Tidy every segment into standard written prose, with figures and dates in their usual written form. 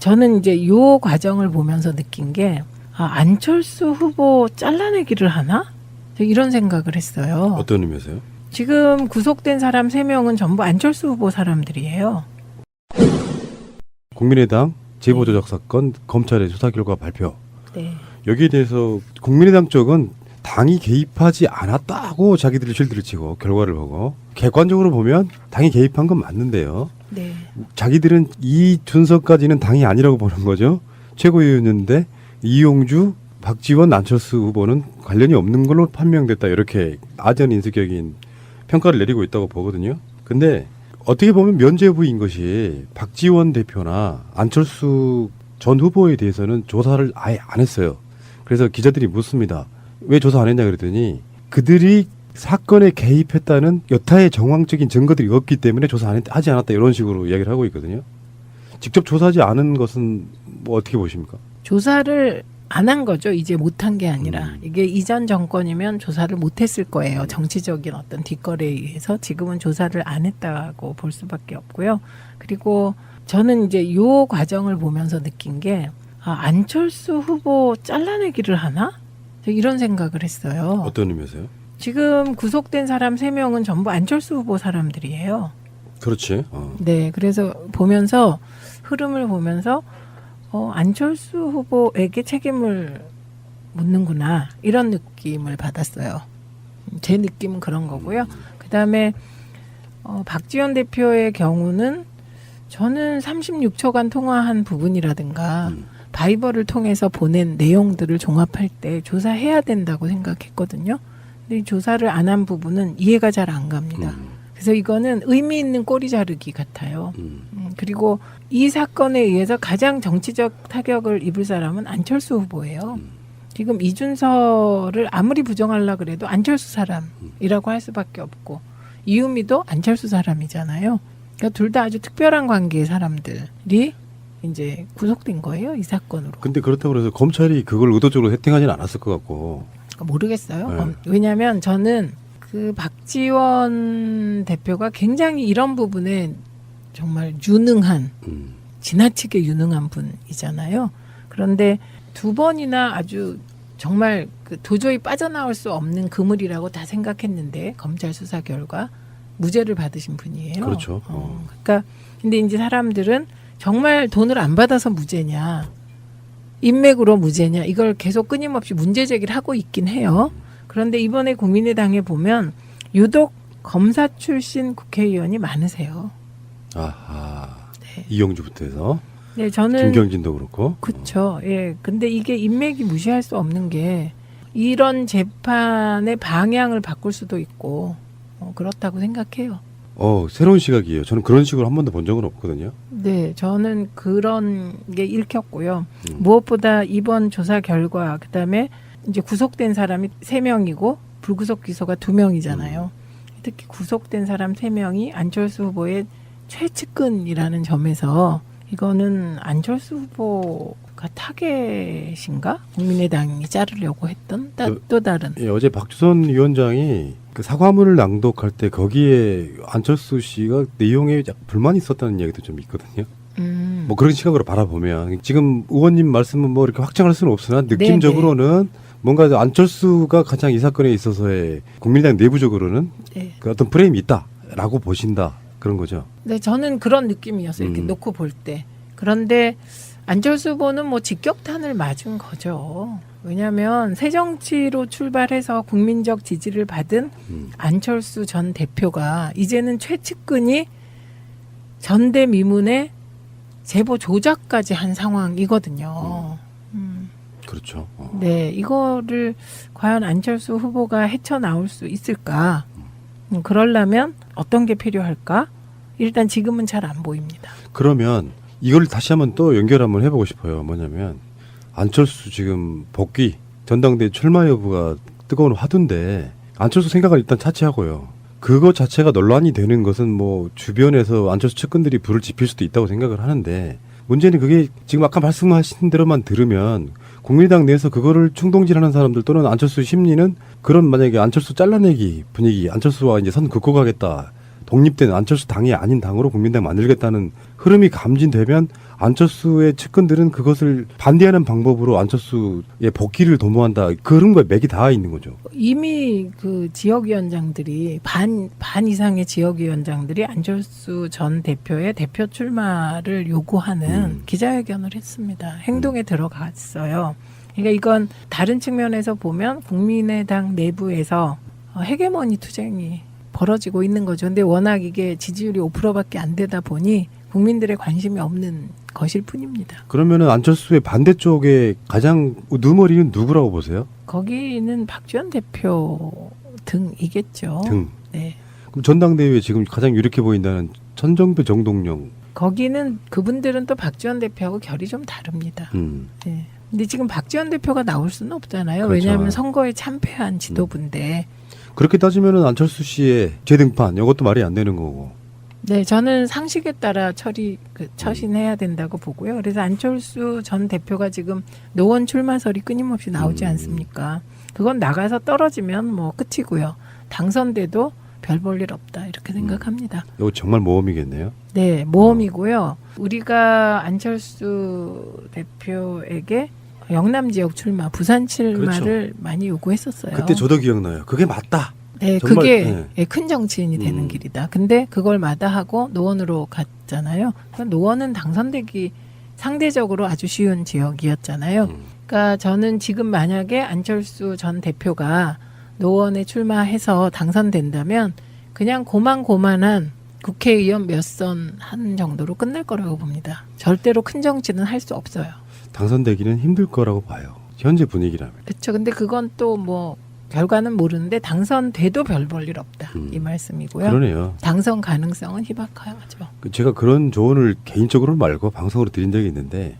저는 이제 요 과정을 보면서 느낀 게 안철수 후보 잘라내기를 하나? 이런 생각을 했어요. 어떤 의미에서요? 지금 구속된 사람 3명은 전부 안철수 후보 사람들이에요. 국민의당 제보조작 사건 검찰의 수사 결과 발표. 네. 여기에 대해서 국민의당 쪽은 당이 개입하지 않았다고 자기들이 실드를 치고 결과를 보고 객관적으로 보면 당이 개입한 건 맞는데요. 네. 자기들은 이 순서까지는 당이 아니라고 보는 거죠. 최고위원인데 이용주, 박지원, 안철수 후보는 관련이 없는 걸로 판명됐다. 이렇게 아전인수격인 평가를 내리고 있다고 보거든요. 근데 어떻게 보면 면죄부인 것이 박지원 대표나 안철수 전 후보에 대해서는 조사를 아예 안 했어요. 그래서 기자들이 묻습니다. 왜 조사 안 했냐 그랬더니 그들이 사건에 개입했다는 여타의 정황적인 증거들이 없기 때문에 조사 하지 않았다 이런 식으로 이야기를 하고 있거든요. 직접 조사하지 않은 것은 뭐 어떻게 보십니까? 조사를 안 한 거죠. 이제 못한 게 아니라. 이게 이전 정권이면 조사를 못했을 거예요. 정치적인 어떤 뒷거래에 의해서. 지금은 조사를 안 했다고 볼 수밖에 없고요. 그리고 저는 이제 요 과정을 보면서 느낀 게 안철수 후보 잘라내기를 하나? 이런 생각을 했어요. 어떤 의미에서요? 지금 구속된 사람 3명은 전부 안철수 후보 사람들이에요. 그렇지. 네, 그래서 보면서 흐름을 보면서 안철수 후보에게 책임을 묻는구나 이런 느낌을 받았어요. 제 느낌은 그런 거고요. 그다음에 박지원 대표의 경우는 저는 36초간 통화한 부분이라든가 바이버를 통해서 보낸 내용들을 종합할 때 조사해야 된다고 생각했거든요. 근데 이 조사를 안 한 부분은 이해가 잘 안 갑니다. 그래서 이거는 의미 있는 꼬리 자르기 같아요. 그리고 이 사건에 의해서 가장 정치적 타격을 입을 사람은 안철수 후보예요. 지금 이준서를 아무리 부정하려고 그래도 안철수 사람이라고 할 수밖에 없고 이유미도 안철수 사람이잖아요. 그러니까 둘 다 아주 특별한 관계의 사람들이 이제 구속된 거예요. 이 사건으로. 근데 그렇다고 해서 검찰이 그걸 의도적으로 세팅하지는 않았을 것 같고. 모르겠어요. 네. 왜냐하면 저는 그 박지원 대표가 굉장히 이런 부분에 정말 유능한 지나치게 유능한 분이잖아요. 그런데 2번이나 아주 정말 도저히 빠져나올 수 없는 그물이라고 다 생각했는데 검찰 수사 결과 무죄를 받으신 분이에요. 그렇죠. 그러니까 근데 이제 사람들은 정말 돈을 안 받아서 무죄냐, 인맥으로 무죄냐 이걸 계속 끊임없이 문제 제기를 하고 있긴 해요. 그런데 이번에 국민의당에 보면 유독 검사 출신 국회의원이 많으세요. 아하. 네. 이용주부터 해서 네, 저는 김경진도 그렇고. 그렇죠. 예. 근데 이게 인맥이 무시할 수 없는 게 이런 재판의 방향을 바꿀 수도 있고 그렇다고 생각해요. 새로운 시각이에요. 저는 그런 식으로 한 번도 본 적은 없거든요. 네, 저는 그런 게 읽혔고요. 무엇보다 이번 조사 결과 그다음에 이제 구속된 사람이 3명이고 불구속 기소가 2명이잖아요. 특히 구속된 사람 3명이 안철수 후보의 최측근이라는 점에서 이거는 안철수 후보가 타겟인가? 국민의당이 자르려고 했던 또 다른. 예, 어제 박주선 위원장이 그 사과문을 낭독할 때 거기에 안철수 씨가 내용에 불만이 있었다는 이야기도 좀 있거든요. 뭐 그런 시각으로 바라보면 지금 의원님 말씀은 뭐 이렇게 확정할 수는 없으나 느낌적으로는 뭔가 안철수가 가장 이 사건에 있어서의 국민의당 내부적으로는 그 어떤 프레임이 있다라고 보신다 그런 거죠. 네, 저는 그런 느낌이었어요. 이렇게 놓고 볼 때. 그런데 안철수 후보는 뭐 직격탄을 맞은 거죠. 왜냐하면 새정치로 출발해서 국민적 지지를 받은 안철수 전 대표가 이제는 최측근이 전대미문에 제보 조작까지 한 상황이거든요. 그렇죠. 네, 이거를 과연 안철수 후보가 헤쳐나올 수 있을까? 그러려면 어떤 게 필요할까? 일단 지금은 잘 안 보입니다. 그러면 이걸 다시 한번 또 연결 한번 해보고 싶어요. 뭐냐면 안철수 지금 복귀 전당대회 출마 여부가 뜨거운 화두인데 안철수 생각을 일단 차치하고요. 그거 자체가 논란이 되는 것은 뭐 주변에서 안철수 측근들이 불을 지필 수도 있다고 생각을 하는데 문제는 그게 지금 아까 말씀하신 대로만 들으면 국민의당 내에서 그거를 충동질하는 사람들 또는 안철수 심리는 그런 만약에 안철수 잘라내기 분위기 안철수와 이제 선 긋고 가겠다 독립된 안철수 당이 아닌 당으로 국민당 만들겠다는 흐름이 감진되면 안철수의 측근들은 그것을 반대하는 방법으로 안철수의 복귀를 도모한다. 그 흐름과 맥이 닿아 있는 거죠. 이미 그 지역위원장들이 반 이상의 지역위원장들이 안철수 전 대표의 대표 출마를 요구하는 기자회견을 했습니다. 행동에 들어갔어요. 그러니까 이건 다른 측면에서 보면 국민의당 내부에서 헤게모니 투쟁이 벌어지고 있는 거죠. 근데 워낙 이게 지지율이 5%밖에 안 되다 보니 국민들의 관심이 없는 것일 뿐입니다. 그러면은 안철수의 반대쪽에 가장 누머리는 누구라고 보세요? 거기는 박지원 대표 등이겠죠. 등. 네. 그럼 전당대회에 지금 가장 유력해 보인다는 천정배, 정동영. 거기는 그분들은 또 박지원 대표하고 결이 좀 다릅니다. 네. 근데 지금 박지원 대표가 나올 수는 없잖아요. 그렇죠. 왜냐하면 선거에 참패한 지도부인데. 그렇게 따지면은 안철수 씨의 재등판 이것도 말이 안 되는 거고. 네, 저는 상식에 따라 처신해야 된다고 보고요. 그래서 안철수 전 대표가 지금 노원 출마설이 끊임없이 나오지 않습니까? 그건 나가서 떨어지면 뭐 끝이고요. 당선돼도 별 볼 일 없다 이렇게 생각합니다. 이거 정말 모험이겠네요. 네, 모험이고요. 우리가 안철수 대표에게 영남 지역 출마, 부산 출마를 많이 요구했었어요. 그때 저도 기억나요. 그게 맞다. 네, 정말, 그게 네. 예, 큰 정치인이 되는 길이다. 근데 그걸 마다하고 노원으로 갔잖아요. 그러니까 노원은 당선되기 상대적으로 아주 쉬운 지역이었잖아요. 그러니까 저는 지금 만약에 안철수 전 대표가 노원에 출마해서 당선된다면 그냥 고만고만한 국회의원 몇 선 하는 정도로 끝날 거라고 봅니다. 절대로 큰 정치는 할 수 없어요. 당선되기는 힘들 거라고 봐요. 현재 분위기라면. 그렇죠. 근데 그건 또 뭐 결과는 모르는데 당선돼도 별 볼 일 없다 이 말씀이고요. 그러네요. 당선 가능성은 희박하죠. 제가 그런 조언을 개인적으로 말고 방송으로 드린 적이 있는데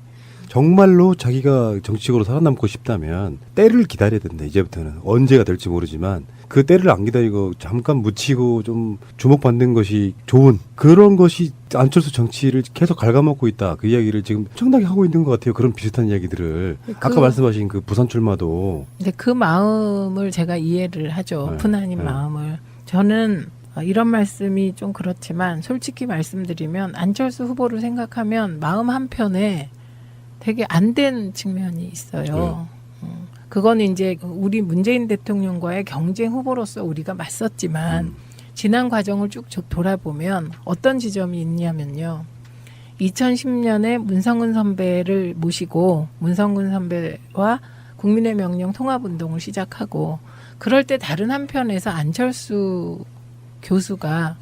정말로 자기가 정치적으로 살아남고 싶다면 때를 기다려야 된다. 이제부터는 언제가 될지 모르지만 그 때를 안 기다리고 잠깐 묻히고 좀 주목받는 것이 좋은 그런 것이 안철수 정치를 계속 갉아먹고 있다. 그 이야기를 지금 엄청나게 하고 있는 것 같아요. 그런 비슷한 이야기들을 아까 말씀하신 그 부산 출마도. 근데 그 마음을 제가 이해를 하죠. 네. 푸나님 네. 마음을. 저는 이런 말씀이 좀 그렇지만 솔직히 말씀드리면 안철수 후보를 생각하면 마음 한편에 되게 안 된 측면이 있어요. 그거는 이제 우리 문재인 대통령과의 경쟁 후보로서 우리가 맞섰지만 지난 과정을 쭉 돌아보면 어떤 지점이 있냐면요. 2010년에 문성근 선배를 모시고 문성근 선배와 국민의 명령 통합운동을 시작하고 그럴 때 다른 한편에서 안철수 교수가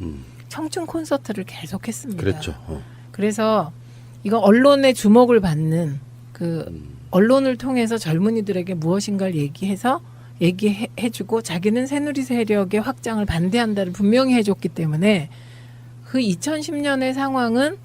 청춘 콘서트를 계속했습니다. 그랬죠. 그래서 이거 언론의 주목을 받는 그 언론을 통해서 젊은이들에게 무엇인가를 얘기해주고 자기는 새누리 세력의 확장을 반대한다를 분명히 해줬기 때문에 그 2010년의 상황은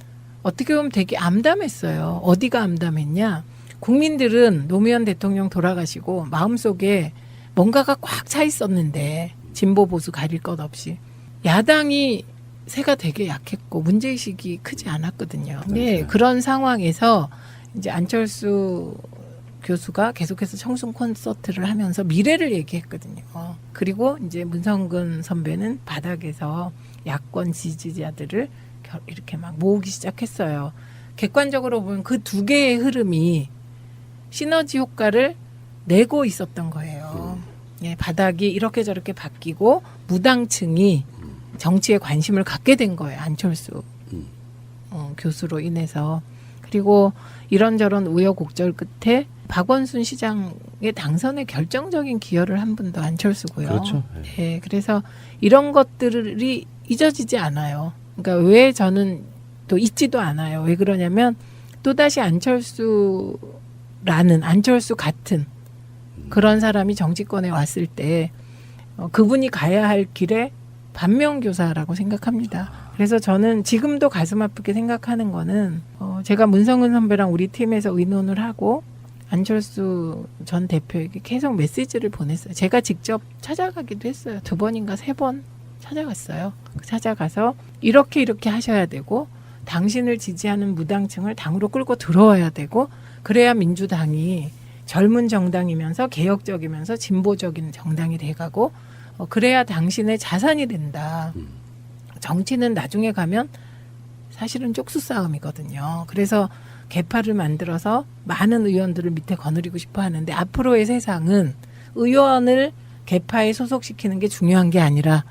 어떻게 보면 되게 암담했어요. 어디가 암담했냐? 국민들은 노무현 대통령 돌아가시고 마음속에 뭔가가 꽉 차 있었는데 진보 보수 가릴 것 없이 야당이 세가 되게 약했고 문제의식이 크지 않았거든요. 네, 그런 상황에서 이제 안철수 교수가 계속해서 청순 콘서트를 하면서 미래를 얘기했거든요. 그리고 이제 문성근 선배는 바닥에서 야권 지지자들을 이렇게 막 모으기 시작했어요. 객관적으로 보면 그 두 개의 흐름이 시너지 효과를 내고 있었던 거예요. 예, 바닥이 이렇게 저렇게 바뀌고 무당층이 정치에 관심을 갖게 된 거예요. 안철수 교수로 인해서. 그리고 이런저런 우여곡절 끝에 박원순 시장의 당선에 결정적인 기여를 한 분도 안철수고요. 그렇죠. 네, 그래서 이런 것들이 잊어지지 않아요. 그러니까 왜 저는 또 잊지도 않아요. 왜 그러냐면 또다시 안철수 같은 그런 사람이 정치권에 왔을 때 그분이 가야 할 길에 반면교사라고 생각합니다. 그래서 저는 지금도 가슴 아프게 생각하는 거는 제가 문성근 선배랑 우리 팀에서 의논을 하고 안철수 전 대표에게 계속 메시지를 보냈어요. 제가 직접 찾아가기도 했어요. 2번인가 3번 찾아갔어요. 찾아가서 이렇게 하셔야 되고 당신을 지지하는 무당층을 당으로 끌고 들어와야 되고 그래야 민주당이 젊은 정당이면서 개혁적이면서 진보적인 정당이 돼가고 그래야 당신의 자산이 된다. 정치는 나중에 가면 사실은 쪽수 싸움이거든요. 그래서 개파를 만들어서 많은 의원들을 밑에 거느리고 싶어 하는데 앞으로의 세상은 의원을 개파에 소속시키는 게 중요한 게 아니라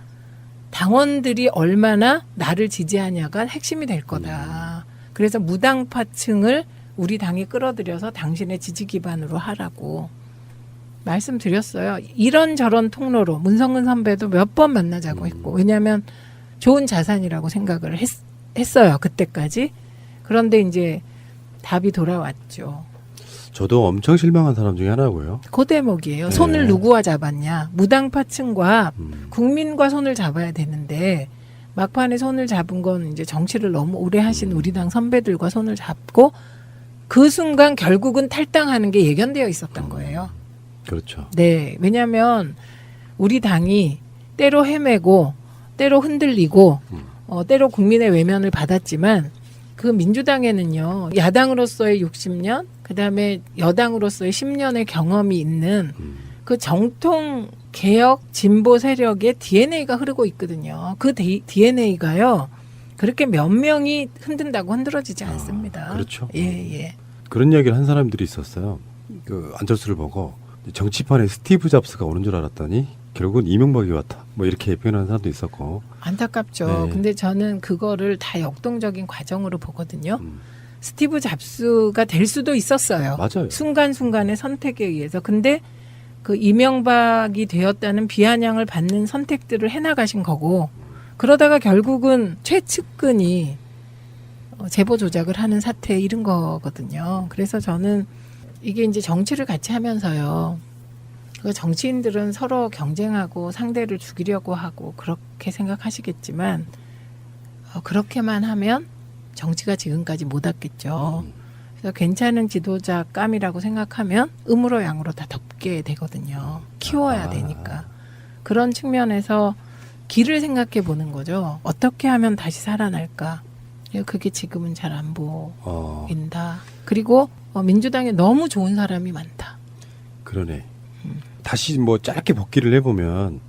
당원들이 얼마나 나를 지지하냐가 핵심이 될 거다. 그래서 무당파층을 우리 당이 끌어들여서 당신의 지지 기반으로 하라고 말씀드렸어요. 이런저런 통로로 문성근 선배도 몇 번 만나자고 했고 왜냐하면 좋은 자산이라고 생각을 했어요. 그때까지. 그런데 이제 답이 돌아왔죠. 저도 엄청 실망한 사람 중에 하나고요. 그 대목이에요. 네. 손을 누구와 잡았냐. 무당파층과 국민과 손을 잡아야 되는데 막판에 손을 잡은 건 이제 정치를 너무 오래 하신 우리 당 선배들과 손을 잡고 그 순간 결국은 탈당하는 게 예견되어 있었던 거예요. 그렇죠. 네. 왜냐하면 우리 당이 때로 헤매고 때로 흔들리고 때로 국민의 외면을 받았지만 그 민주당에는요. 야당으로서의 60년 그다음에 여당으로서의 10년의 경험이 있는 그 정통 개혁 진보 세력의 DNA가 흐르고 있거든요. 그 DNA가요. 그렇게 몇 명이 흔든다고 흔들어지지 않습니다. 그렇죠. 예. 그런 이야기를 한 사람들이 있었어요. 그 안철수를 보고 정치판에 스티브 잡스가 오는 줄 알았더니 결국은 이명박이 왔다. 뭐 이렇게 표현하는 사람도 있었고. 안타깝죠. 네. 근데 저는 그거를 다 역동적인 과정으로 보거든요. 스티브 잡스가 될 수도 있었어요. 맞아요. 순간순간의 선택에 의해서. 근데 그 이명박이 되었다는 비아냥을 받는 선택들을 해나가신 거고 그러다가 결국은 최측근이 제보 조작을 하는 사태에 이른 거거든요. 그래서 저는 이게 이제 정치를 같이 하면서요. 그 정치인들은 서로 경쟁하고 상대를 죽이려고 하고 그렇게 생각하시겠지만 그렇게만 하면 정치가 지금까지 못 왔겠죠. 그래서 괜찮은 지도자감이라고 생각하면 음으로 양으로 다 덮게 되거든요. 키워야 되니까. 그런 측면에서 길을 생각해 보는 거죠. 어떻게 하면 다시 살아날까. 그게 지금은 잘 안 보인다. 그리고 민주당에 너무 좋은 사람이 많다. 그러네. 다시 뭐 짧게 복기를 해보면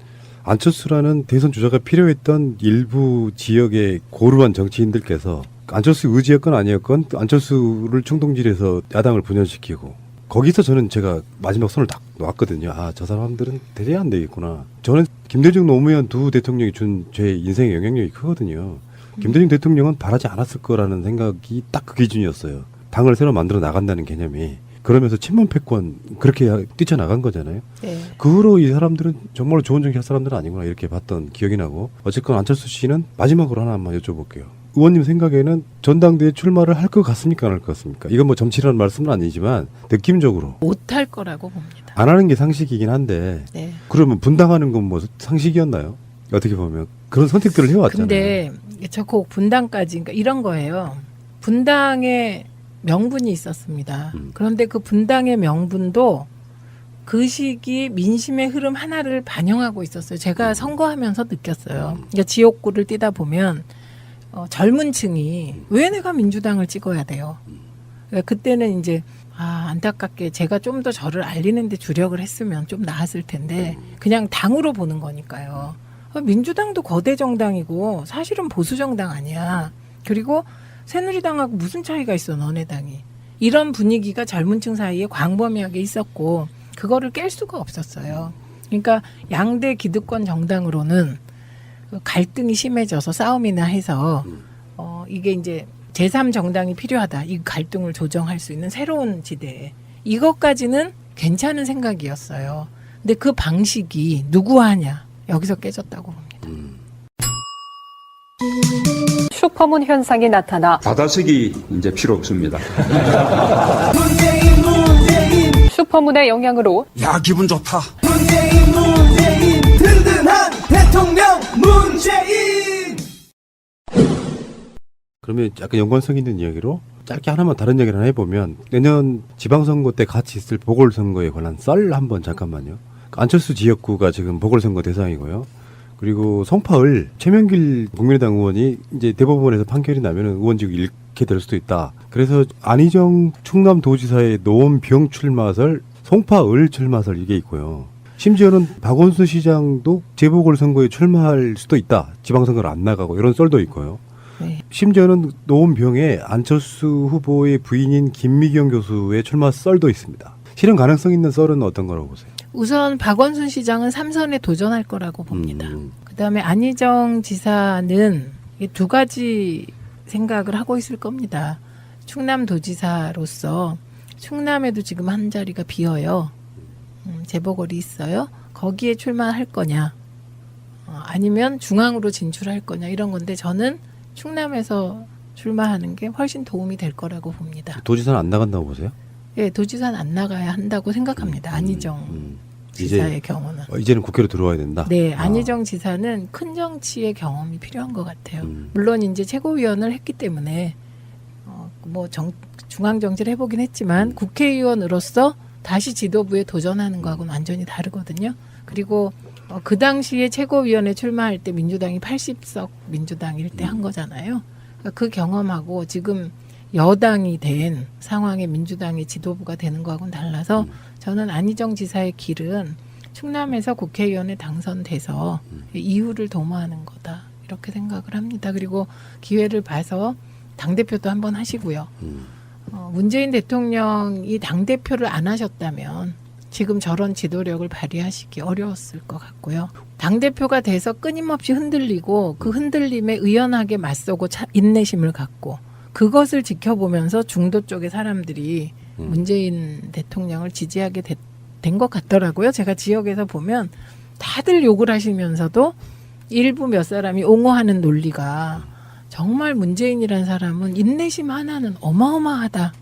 안철수라는 대선 주자가 필요했던 일부 지역의 고루한 정치인들께서 안철수 의지였건 아니었건 안철수를 충동질해서 야당을 분열시키고 거기서 저는 제가 마지막 손을 딱 놨거든요. 아, 저 사람들은 대체 안 되겠구나. 저는 김대중 노무현 두 대통령이 준 제 인생의 영향력이 크거든요. 김대중 대통령은 바라지 않았을 거라는 생각이 딱 그 기준이었어요. 당을 새로 만들어 나간다는 개념이. 그러면서 친문 패권 그렇게 뛰쳐나간 거잖아요. 네. 그 후로 이 사람들은 정말 좋은 정치할 사람들은 아니구나 이렇게 봤던 기억이 나고 어쨌건 안철수 씨는 마지막으로 하나만 여쭤볼게요. 의원님 생각에는 전당대회 출마를 할 것 같습니까? 안 할 것 같습니까? 이건 뭐 정치라는 말씀은 아니지만 느낌적으로 못할 거라고 봅니다. 안 하는 게 상식이긴 한데 네. 그러면 분당하는 건 뭐 상식이었나요? 어떻게 보면 그런 선택들을 해왔잖아요. 근데 저 꼭 분당까지 그러니까 이런 거예요. 분당의 명분이 있었습니다. 그런데 그 분당의 명분도 그 시기 민심의 흐름 하나를 반영하고 있었어요. 제가 선거하면서 느꼈어요. 그러니까 지역구를 뛰다 보면 젊은 층이 왜 내가 민주당을 찍어야 돼요. 그러니까 그때는 이제 안타깝게 제가 좀 더 저를 알리는 데 주력을 했으면 좀 나았을 텐데 그냥 당으로 보는 거니까요. 민주당도 거대 정당이고 사실은 보수 정당 아니야. 그리고 새누리당하고 무슨 차이가 있어 너네 당이. 이런 분위기가 젊은 층 사이에 광범위하게 있었고 그거를 깰 수가 없었어요. 그러니까 양대 기득권 정당으로는 갈등이 심해져서 싸움이나 해서 이게 이제 제3정당이 필요하다. 이 갈등을 조정할 수 있는 새로운 지대. 이것까지는 괜찮은 생각이었어요. 근데 그 방식이 누구 하냐. 여기서 깨졌다고 봅니다. 슈퍼문 현상이 나타나 받아쓰기 이제 필요 없습니다. 슈퍼문의 영향으로 야, 기분 좋다. 문재인 든든한 대통령 문재인. 그러면 약간 연관성 있는 이야기로 짧게 하나만 다른 이야기를 하나 해보면 내년 지방선거 때 같이 있을 보궐선거에 관한 썰 한번 잠깐만요. 안철수 지역구가 지금 보궐선거 대상이고요. 그리고 송파을 최명길 국민의당 의원이 이제 대법원에서 판결이 나면 의원직 잃게 될 수도 있다. 그래서 안희정 충남도지사의 노원병 출마설, 송파을 출마설 이게 있고요. 심지어는 박원순 시장도 재보궐선거에 출마할 수도 있다. 지방선거를 안 나가고 이런 썰도 있고요. 네. 심지어는 노원병에 안철수 후보의 부인인 김미경 교수의 출마 썰도 있습니다. 실현 가능성 있는 썰은 어떤 거라고 보세요? 우선 박원순 시장은 3선에 도전할 거라고 봅니다. 그다음에 안희정 지사는 이 두 가지 생각을 하고 있을 겁니다. 충남도지사로서 충남에도 지금 한 자리가 비어요. 재보궐이 있어요. 거기에 출마할 거냐, 아니면 중앙으로 진출할 거냐 이런 건데 저는 충남에서 출마하는 게 훨씬 도움이 될 거라고 봅니다. 도지사는 안 나간다고 보세요? 예, 도지사는 안 나가야 한다고 생각합니다. 안희정 지사의 경우는. 이제는 국회로 들어와야 된다. 네, 안희정 지사는 큰 정치의 경험이 필요한 것 같아요. 물론 이제 최고위원을 했기 때문에 중앙 정치를 해보긴 했지만 국회의원으로서 다시 지도부에 도전하는 거하고는 완전히 다르거든요. 그리고 그 당시에 최고위원회 출마할 때 민주당이 80석 민주당일 때 한 거잖아요. 그 경험하고 지금 여당이 된 상황에 민주당의 지도부가 되는 거하고는 달라서 저는 안희정 지사의 길은 충남에서 국회의원에 당선돼서 이후를 도모하는 거다 이렇게 생각을 합니다. 그리고 기회를 봐서 당대표도 한번 하시고요. 문재인 대통령이 당대표를 안 하셨다면 지금 저런 지도력을 발휘하시기 어려웠을 것 같고요. 당대표가 돼서 끊임없이 흔들리고 그 흔들림에 의연하게 맞서고 인내심을 갖고 그것을 지켜보면서 중도 쪽의 사람들이 문재인 대통령을 지지하게 된 것 같더라고요. 제가 지역에서 보면 다들 욕을 하시면서도 일부 몇 사람이 옹호하는 논리가 정말 문재인이라는 사람은 인내심 하나는 어마어마하다.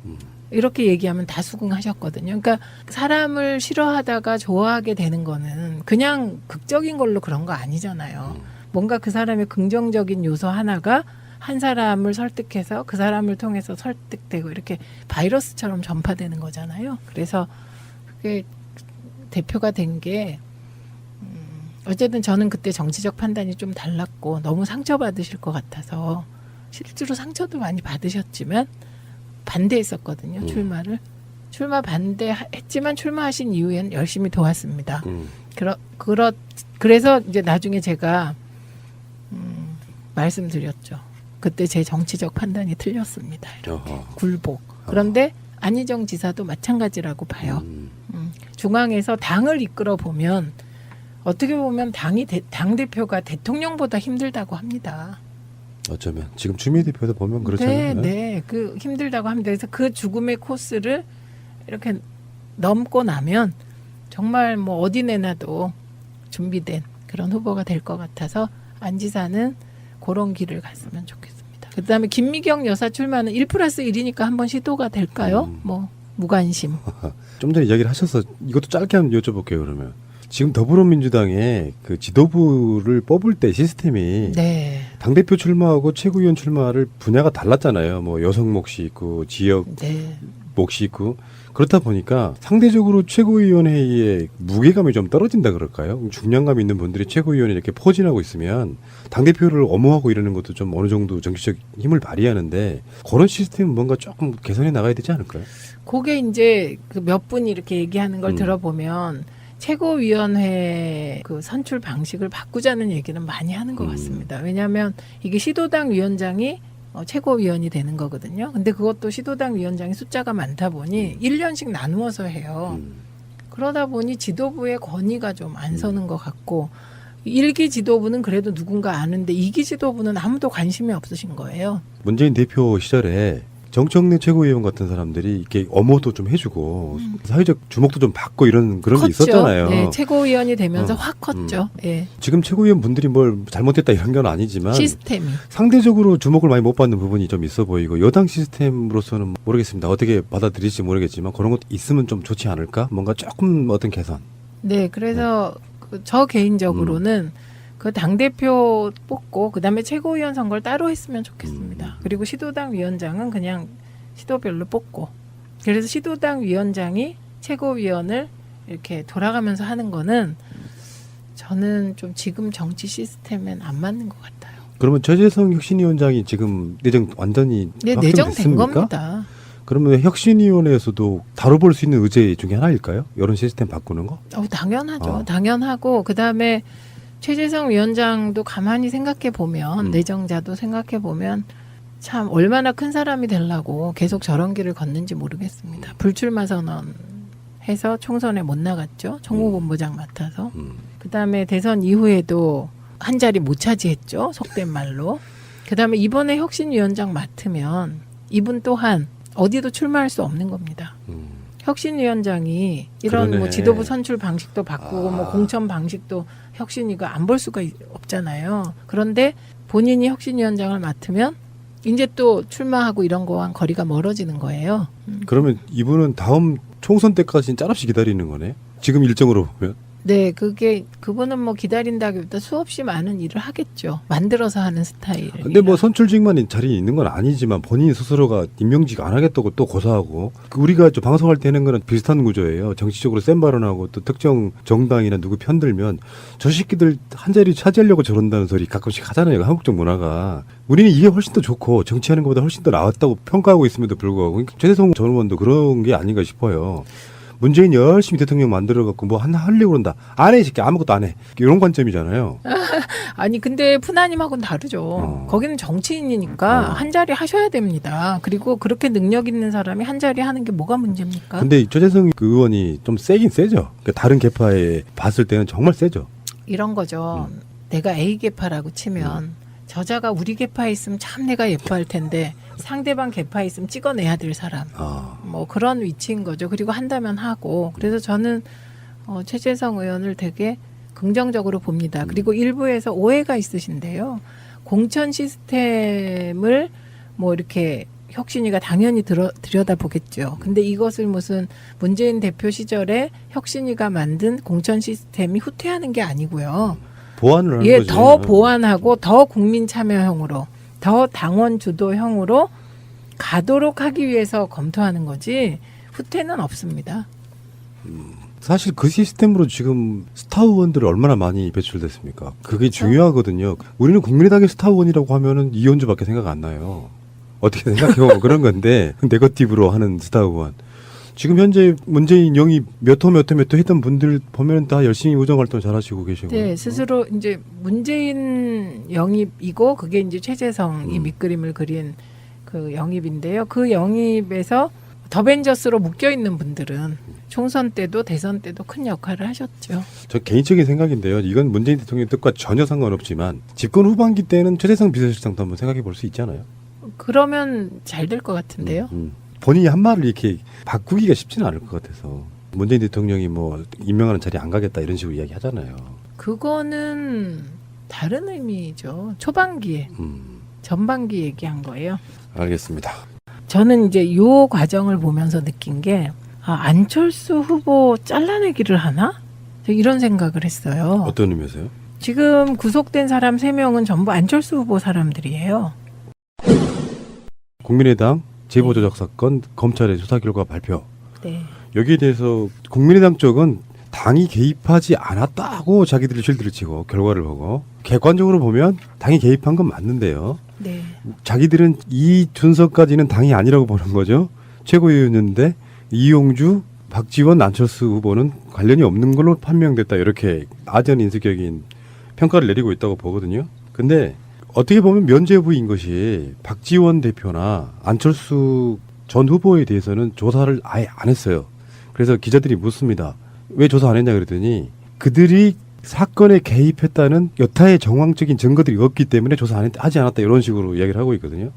이렇게 얘기하면 다 수긍하셨거든요. 그러니까 사람을 싫어하다가 좋아하게 되는 거는 그냥 극적인 걸로 그런 거 아니잖아요. 뭔가 그 사람의 긍정적인 요소 하나가 한 사람을 설득해서 그 사람을 통해서 설득되고 이렇게 바이러스처럼 전파되는 거잖아요. 그래서 그게 대표가 된 게 어쨌든 저는 그때 정치적 판단이 좀 달랐고 너무 상처받으실 것 같아서 실제로 상처도 많이 받으셨지만 반대했었거든요. 출마 반대했지만 출마하신 이후에는 열심히 도왔습니다. 그래서 이제 나중에 제가 말씀드렸죠. 그때 제 정치적 판단이 틀렸습니다. 이렇게 굴복. 그런데 안희정 지사도 마찬가지라고 봐요. 중앙에서 당을 이끌어 보면 어떻게 보면 당 대표가 대통령보다 힘들다고 합니다. 어쩌면 지금 추미애 대표도 보면 그렇잖아요. 네, 그 힘들다고 합니다. 그래서 그 죽음의 코스를 이렇게 넘고 나면 정말 뭐 어디 내놔도 준비된 그런 후보가 될 것 같아서 안 지사는 그런 길을 갔으면 좋겠습니다. 그다음에 김미경 여사 출마는 1+1이니까 한번 시도가 될까요? 뭐 무관심. 좀 전에 이야기를 하셔서 이것도 짧게 한번 여쭤볼게요. 그러면 지금 더불어민주당의 그 지도부를 뽑을 때 시스템이 네. 당대표 출마하고 최고위원 출마를 분야가 달랐잖아요. 뭐 여성 몫이 있고 지역 네. 몫이 있고 그렇다 보니까 상대적으로 최고위원회의 무게감이 좀 떨어진다 그럴까요? 중량감 있는 분들이 최고위원회 이렇게 포진하고 있으면 당대표를 엄호하고 이러는 것도 좀 어느 정도 정치적 힘을 발휘하는데 그런 시스템은 뭔가 조금 개선해 나가야 되지 않을까요? 그게 이제 그 몇 분이 이렇게 얘기하는 걸 들어보면 최고위원회 그 선출 방식을 바꾸자는 얘기는 많이 하는 것 같습니다. 왜냐하면 이게 시도당 위원장이 최고위원이 되는 거거든요. 근데 그것도 시도당 위원장이 숫자가 많다 보니 1년씩 나누어서 해요. 그러다 보니 지도부의 권위가 좀 안 서는 것 같고 1기 지도부는 그래도 누군가 아는데 2기 지도부는 아무도 관심이 없으신 거예요. 문재인 대표 시절에 정청래 최고위원 같은 사람들이 이렇게 엄호도 좀 해주고 사회적 주목도 좀 받고 이런 그런 게 컸죠. 있었잖아요. 네, 최고위원이 되면서 확 컸죠. 예. 지금 최고위원 분들이 뭘 잘못했다 이런 건 아니지만 시스템이. 상대적으로 주목을 많이 못 받는 부분이 좀 있어 보이고 여당 시스템으로서는 모르겠습니다. 어떻게 받아들일지 모르겠지만 그런 것도 있으면 좀 좋지 않을까? 뭔가 조금 어떤 개선. 네, 그래서 저 개인적으로는 그 당대표 뽑고 그다음에 최고위원 선거를 따로 했으면 좋겠습니다. 그리고 시도당 위원장은 그냥 시도별로 뽑고 그래서 시도당 위원장이 최고위원을 이렇게 돌아가면서 하는 거는 저는 좀 지금 정치 시스템엔 안 맞는 것 같아요. 그러면 최재성 혁신위원장이 지금 내정 완전히 네, 확정됐습니까? 내정된 겁니다. 그러면 혁신위원회에서도 다뤄볼 수 있는 의제 중에 하나일까요? 이런 시스템 바꾸는 거? 당연하죠. 당연하고 그다음에 최재성 위원장도 가만히 생각해 보면 내정자도 생각해 보면 참 얼마나 큰 사람이 되려고 계속 저런 길을 걷는지 모르겠습니다. 불출마 선언해서 총선에 못 나갔죠. 총무본부장 맡아서. 그다음에 대선 이후에도 한 자리 못 차지했죠. 속된 말로. 그다음에 이번에 혁신위원장 맡으면 이분 또한 어디도 출마할 수 없는 겁니다. 혁신위원장이 이런 그러네. 뭐 지도부 선출 방식도 바꾸고 뭐 공천 방식도 혁신위가 안 볼 수가 없잖아요. 그런데 본인이 혁신위원장을 맡으면 이제 또 출마하고 이런 거랑 거리가 멀어지는 거예요. 그러면 이분은 다음 총선 때까지는 짤없이 기다리는 거네. 지금 일정으로 보면. 네, 그분은 뭐 기다린다기보다 수없이 많은 일을 하겠죠. 만들어서 하는 스타일. 근데 뭐 선출직만 자리에 있는 건 아니지만 본인 스스로가 임명직 안 하겠다고 또 고사하고 우리가 저 방송할 때 하는 거랑 비슷한 구조예요. 정치적으로 센 발언하고 또 특정 정당이나 누구 편들면 저 새끼들 한 자리 차지하려고 저런다는 소리 가끔씩 하잖아요. 한국적 문화가. 우리는 이게 훨씬 더 좋고 정치하는 것보다 훨씬 더 나았다고 평가하고 있음에도 불구하고 최재성 전 의원도 그런 게 아닌가 싶어요. 문재인 열심히 대통령 만들어갖고 뭐 하려고 그런다. 안 해, 이 새끼. 아무것도 안 해. 이런 관점이잖아요. 아니 근데 푸나님하고는 다르죠. 거기는 정치인이니까 한 자리 하셔야 됩니다. 그리고 그렇게 능력 있는 사람이 한 자리 하는 게 뭐가 문제입니까? 근데 최재성 의원이 좀 세긴 세죠. 그러니까 다른 계파에 봤을 때는 정말 세죠. 이런 거죠. 내가 A 계파라고 치면 저자가 우리 계파에 있으면 참 내가 예뻐할 텐데 상대방 계파에 있으면 찍어내야 될 사람. 뭐 그런 위치인 거죠. 그리고 한다면 하고. 그래서 저는 최재성 의원을 되게 긍정적으로 봅니다. 그리고 일부에서 오해가 있으신데요. 공천 시스템을 뭐 이렇게 혁신위가 당연히 들여다보겠죠. 근데 이것을 무슨 문재인 대표 시절에 혁신위가 만든 공천 시스템이 후퇴하는 게 아니고요. 보완을 하는 예, 거지. 더 보완하고 더 국민 참여형으로 더 당원 주도형으로 가도록 하기 위해서 검토하는 거지 후퇴는 없습니다. 사실 그 시스템으로 지금 스타 의원들이 얼마나 많이 배출됐습니까? 그게 중요하거든요. 우리는 국민의당의 스타 의원이라고 하면은 이현주밖에 생각 안 나요. 어떻게 생각해보면 그런 건데 네거티브로 하는 스타 의원. 지금 현재 문재인 영입 몇 호 했던 분들 보면 다 열심히 우정활동 잘하시고 계시고. 네, 스스로 이제 문재인 영입이고 그게 이제 최재성이 밑그림을 그린 그 영입인데요. 그 영입에서 더벤져스로 묶여 있는 분들은 총선 때도 대선 때도 큰 역할을 하셨죠. 저 개인적인 생각인데요. 이건 문재인 대통령 뜻과 전혀 상관없지만 집권 후반기 때는 최재성 비서실장도 한번 생각해 볼 수 있잖아요. 그러면 잘 될 것 같은데요. 본인이 한 말을 이렇게 바꾸기가 쉽지는 않을 것 같아서 문재인 대통령이 뭐 임명하는 자리에 안 가겠다 이런 식으로 이야기 하잖아요. 그거는 다른 의미죠. 초반기에 전반기 얘기한 거예요. 알겠습니다. 저는 이제 요 과정을 보면서 느낀 게 안철수 후보 잘라내기를 하나? 이런 생각을 했어요. 어떤 의미에서요? 지금 구속된 사람 3명은 전부 안철수 후보 사람들이에요. 국민의당 제보조작 사건 검찰의 수사 결과 발표. 네. 여기에 대해서 국민의당 쪽은 당이 개입하지 않았다고 자기들이 실드를 치고 결과를 보고 객관적으로 보면 당이 개입한 건 맞는데요. 네. 자기들은 이 준서까지는 당이 아니라고 보는 거죠. 최고위원인데 이용주, 박지원, 안철수 후보는 관련이 없는 걸로 판명됐다. 이렇게 아전 인수격인 평가를 내리고 있다고 보거든요. 근데 어떻게 보면 면죄부인 것이 박지원 대표나 안철수 전 후보에 대해서는 조사를 아예 안 했어요. 그래서 기자들이 묻습니다. 왜 조사 안 했냐 그랬더니 그들이 사건에 개입했다는 여타의 정황적인 증거들이 없기 때문에 조사 하지 않았다 이런 식으로 이야기를 하고 있거든요.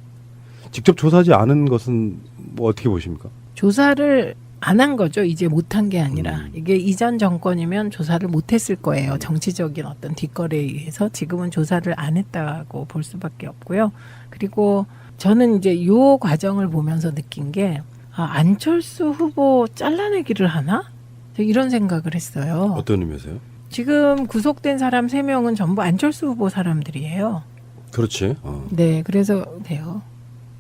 직접 조사하지 않은 것은 뭐 어떻게 보십니까? 조사를 안 한 거죠. 이제 못한 게 아니라. 이게 이전 정권이면 조사를 못했을 거예요. 정치적인 어떤 뒷거래에 의해서. 지금은 조사를 안 했다고 볼 수밖에 없고요. 그리고 저는 이제 요 과정을 보면서 느낀 게 안철수 후보 잘라내기를 하나? 이런 생각을 했어요. 어떤 의미에서요? 지금 구속된 사람 3명은 전부 안철수 후보 사람들이에요. 그렇지. 네, 그래서 돼요.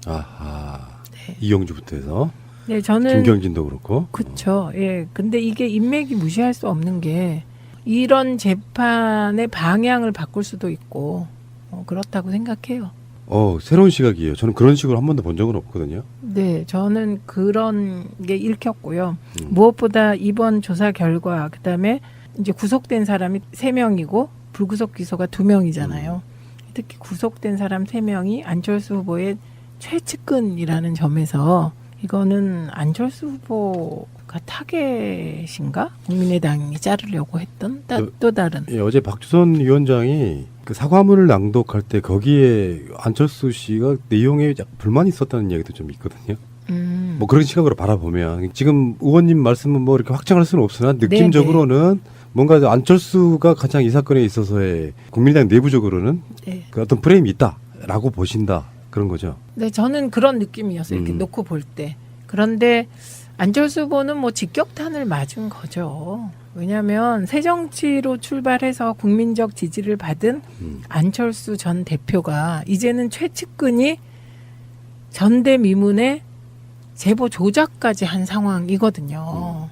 아하. 네. 이용주부터 해서 네, 저는 김경진도 그렇고. 그렇죠. 예. 근데 이게 인맥이 무시할 수 없는 게 이런 재판의 방향을 바꿀 수도 있고 그렇다고 생각해요. 새로운 시각이에요. 저는 그런 식으로 한 번도 본 적은 없거든요. 네, 저는 그런 게 읽혔고요. 무엇보다 이번 조사 결과, 그다음에 이제 구속된 사람이 3명이고 불구속 기소가 2명이잖아요. 특히 구속된 사람 3명이 안철수 후보의 최측근이라는 점에서 이거는 안철수 후보가 타겟인가? 국민의당이 자르려고 했던 또 다른. 예, 어제 박주선 위원장이 그 사과문을 낭독할 때 거기에 안철수 씨가 내용에 불만이 있었다는 이야기도 좀 있거든요. 뭐 그런 시각으로 바라보면 지금 의원님 말씀은 뭐 이렇게 확정할 수는 없으나 느낌적으로는 뭔가 안철수가 가장 이 사건에 있어서의 국민의당 내부적으로는 네. 그 어떤 프레임이 있다라고 보신다 그런 거죠. 네, 저는 그런 느낌이었어요. 이렇게 놓고 볼 때. 그런데 안철수 후보는 뭐 직격탄을 맞은 거죠. 왜냐하면 새정치로 출발해서 국민적 지지를 받은 안철수 전 대표가 이제는 최측근이 전대미문에 제보 조작까지 한 상황이거든요.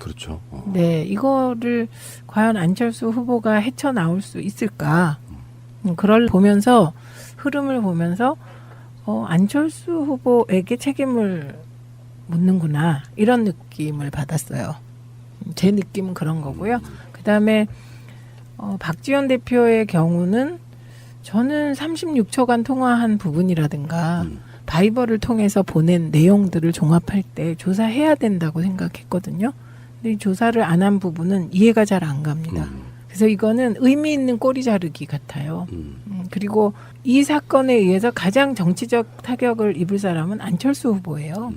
그렇죠. 네, 이거를 과연 안철수 후보가 헤쳐나올 수 있을까? 그걸 보면서 흐름을 보면서 안철수 후보에게 책임을 묻는구나 이런 느낌을 받았어요. 제 느낌은 그런 거고요. 그다음에 박지원 대표의 경우는 저는 36초간 통화한 부분이라든가 바이버를 통해서 보낸 내용들을 종합할 때 조사해야 된다고 생각했거든요. 근데 이 조사를 안 한 부분은 이해가 잘 안 갑니다. 그래서 이거는 의미 있는 꼬리 자르기 같아요. 그리고 이 사건에 의해서 가장 정치적 타격을 입을 사람은 안철수 후보예요.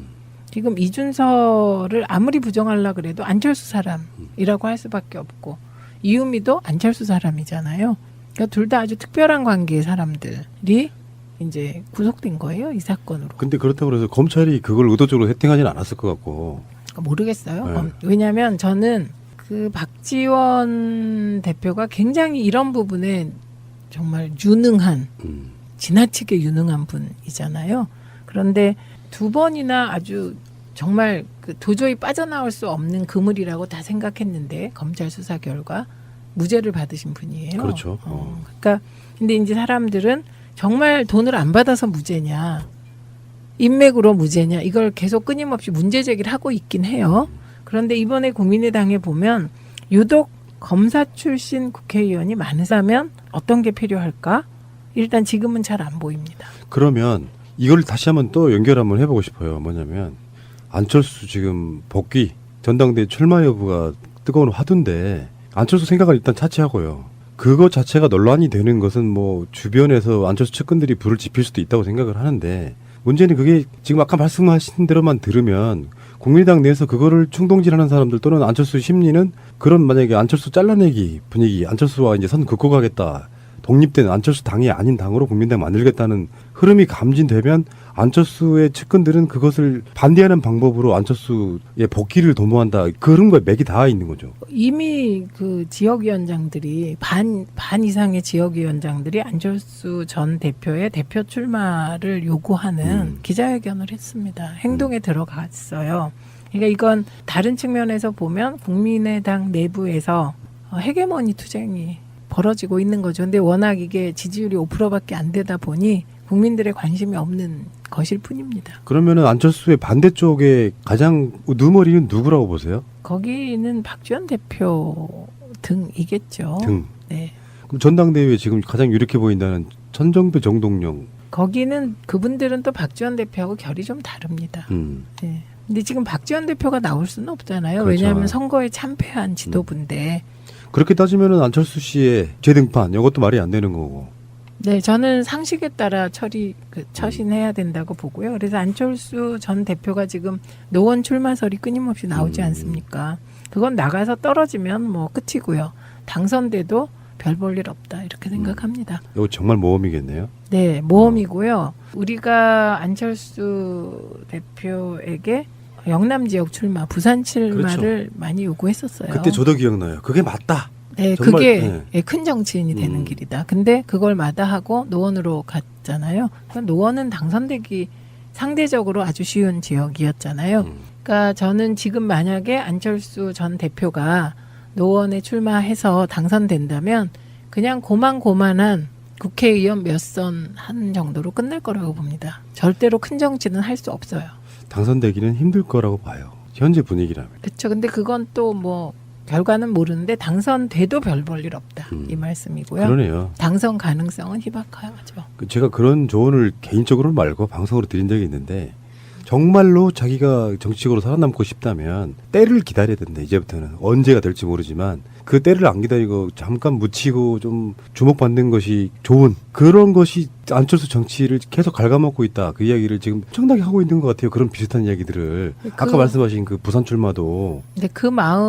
지금 이준서를 아무리 부정하려고 그래도 안철수 사람이라고 할 수밖에 없고 이유미도 안철수 사람이잖아요. 그러니까 둘 다 아주 특별한 관계의 사람들이 이제 구속된 거예요, 이 사건으로. 근데 그렇다고 해서 검찰이 그걸 의도적으로 해팅하지는 않았을 것 같고. 모르겠어요. 네. 왜냐하면 저는 그 박지원 대표가 굉장히 이런 부분에 정말 유능한, 지나치게 유능한 분이잖아요. 그런데 2번이나 아주 정말 그 도저히 빠져나올 수 없는 그물이라고 다 생각했는데 검찰 수사 결과 무죄를 받으신 분이에요. 그렇죠. 그러니까 근데 이제 사람들은 정말 돈을 안 받아서 무죄냐, 인맥으로 무죄냐 이걸 계속 끊임없이 문제 제기를 하고 있긴 해요. 그런데 이번에 국민의당에 보면 유독 검사 출신 국회의원이 많으다면 어떤 게 필요할까? 일단 지금은 잘 안 보입니다. 그러면 이걸 다시 한번 또 연결 한번 해보고 싶어요. 뭐냐면 안철수 지금 복귀 전당대회 출마 여부가 뜨거운 화두인데 안철수 생각을 일단 차치하고요. 그거 자체가 논란이 되는 것은 뭐 주변에서 안철수 측근들이 불을 지필 수도 있다고 생각을 하는데 문제는 그게 지금 아까 말씀하신 대로만 들으면 국민의당 내에서 그거를 충동질하는 사람들 또는 안철수 심리는 그런 만약에 안철수 잘라내기 분위기, 안철수와 이제 선 긋고 가겠다. 독립된 안철수 당이 아닌 당으로 국민당 만들겠다는 흐름이 감진되면 안철수의 측근들은 그것을 반대하는 방법으로 안철수의 복귀를 도모한다. 그 흐름과 맥이 닿아 있는 거죠. 이미 그 지역위원장들이 반 이상의 지역위원장들이 안철수 전 대표의 대표 출마를 요구하는 기자회견을 했습니다. 행동에 들어갔어요. 그러니까 이건 다른 측면에서 보면 국민의당 내부에서 헤게모니 투쟁이 벌어지고 있는 거죠. 근데 워낙 이게 지지율이 5%밖에 안 되다 보니 국민들의 관심이 없는 것일 뿐입니다. 그러면은 안철수의 반대쪽에 가장 누머리는 누구라고 보세요? 거기는 박지원 대표 등이겠죠. 등. 네. 그럼 전당대회에 지금 가장 유력해 보인다는 천정배 정동영. 거기는 그분들은 또 박지원 대표하고 결이 좀 다릅니다. 네. 근데 지금 박지원 대표가 나올 수는 없잖아요. 그렇죠. 왜냐하면 선거에 참패한 지도부인데. 그렇게 따지면은 안철수 씨의 재등판 이것도 말이 안 되는 거고. 네, 저는 상식에 따라 처신해야 된다고 보고요. 그래서 안철수 전 대표가 지금 노원 출마설이 끊임없이 나오지 않습니까? 그건 나가서 떨어지면 뭐 끝이고요. 당선돼도 별 볼 일 없다 이렇게 생각합니다. 이거 정말 모험이겠네요. 네, 모험이고요. 우리가 안철수 대표에게 영남 지역 출마, 부산 출마를 많이 요구했었어요. 그때 저도 기억나요. 그게 맞다. 네, 정말, 그게 네. 예, 큰 정치인이 되는 길이다. 근데 그걸 마다하고 노원으로 갔잖아요. 그러니까 노원은 당선되기 상대적으로 아주 쉬운 지역이었잖아요. 그러니까 저는 지금 만약에 안철수 전 대표가 노원에 출마해서 당선된다면 그냥 고만고만한 국회의원 몇 선 한 정도로 끝날 거라고 봅니다. 절대로 큰 정치는 할 수 없어요. 당선되기는 힘들 거라고 봐요. 현재 분위기라면. 그렇죠. 근데 그건 또 뭐 결과는 모르는데 당선돼도 별 볼 일 없다 이 말씀이고요. 그러네요. 당선 가능성은 희박하죠. 제가 그런 조언을 개인적으로 말고 방송으로 드린 적이 있는데 정말로 자기가 정치적으로 살아남고 싶다면 때를 기다려야 된다. 이제부터는 언제가 될지 모르지만 그 때를 안 기다리고 잠깐 묻히고 좀 주목받는 것이 좋은 그런 것이 안철수 정치를 계속 갉아먹고 있다. 그 이야기를 지금 엄청나게 하고 있는 것 같아요. 그런 비슷한 이야기들을 아까 말씀하신 그 부산 출마도 근데 그 마음